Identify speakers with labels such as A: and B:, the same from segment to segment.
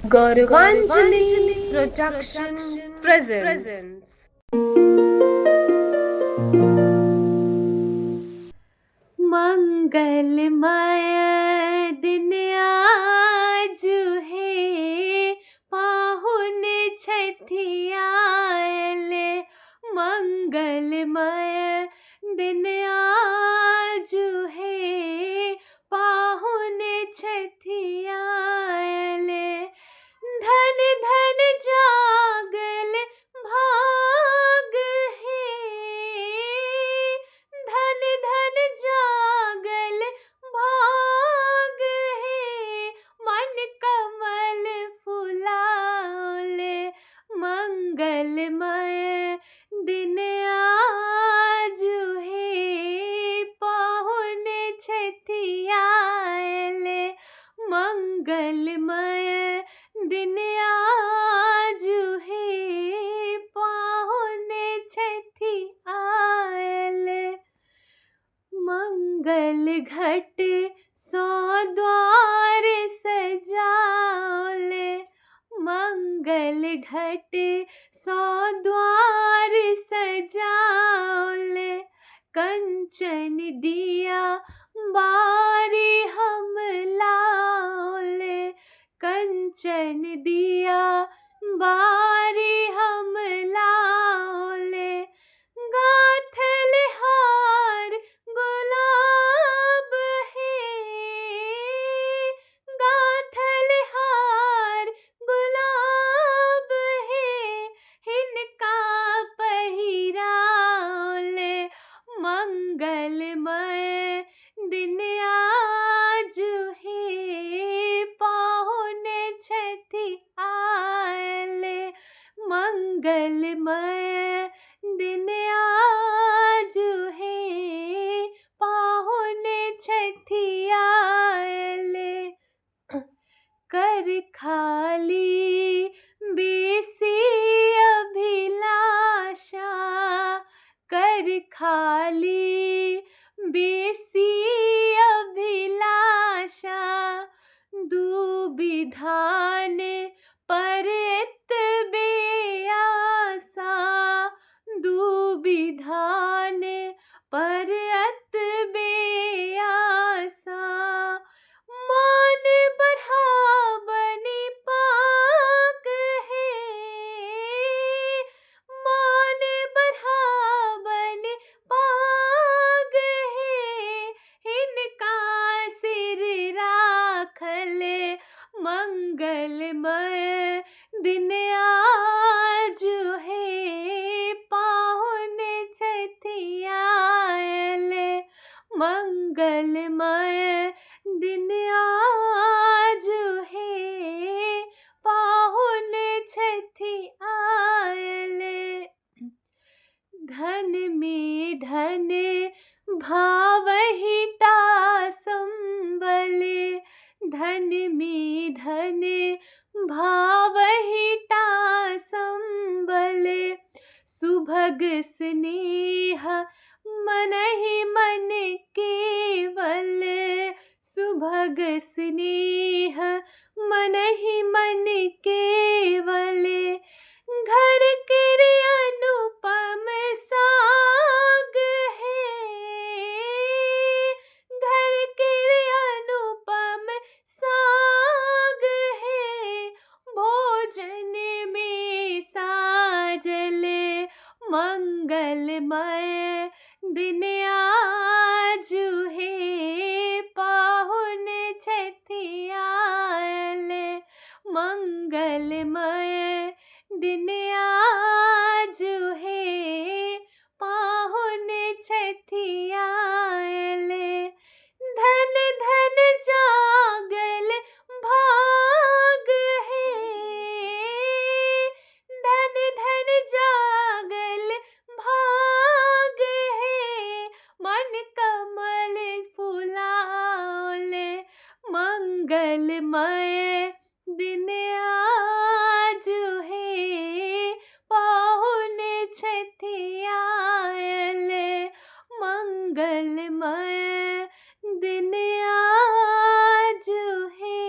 A: Gauravanjali Production presents
B: मंगलमय दिन आज है पाहुन छठियाले। मंगलमय दिन आज है पाहुन छठियाले। धन धन जागल भाग है, धन धन जागल भाग है। मन कमल फुलाले। मंगलमय दिन आज है पाहुन छठियाले। मंगलमय दिन आज है पाहुन छठियाले। मंगल घट सौ द्वार सजाले। मंगल घट सौ द्वार सजाले। कंचन दिया बारी हम लाओले। कंचन दिया बारी हम लाओले। गाथल हार गुलाब है, गाथल हार गुलाब है। हिनका पहिराओले। मंगलमय दिन आज है पाहुन छठियाले। मंगलमय दिन आज है पाहुन छठियाले। कर खाली बेसी अभिलाषा। कर खाली बेसी अभिलाषा। दुविधान परत बेआसा। दुविधान परत बेआसा। मान बढ़ावनी पाक है, मान बढ़ावनी पाग है। इनका सिर राखले। मंगलमय दिन आज है पाहुन छठियाले। मंगलमय दिन आज है पाहुन छठियाले। धन में धन भावहिता संबले। धन में धन भावहिता संबले। सुभग स्नेह मनहि मन केवल। सुभग स्नेह मनहि मन केवल। घर के अनुपम साग है, घर के अनुपम साग है। भोजन में साजले। मंगलमय दिन आज है पाहुन छठियाले। मंगलमय दिन आज है पाहुन छठियाले। धन धन जागल भाग है, धन धन जागल भाग है। मन कमल फुलाओले। मंगलमय दिन आज है पाहुन छठियाले। मंगलमय दिन आज है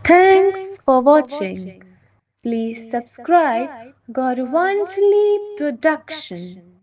A: Thanks for watching. Please subscribe Gauravanjali Production.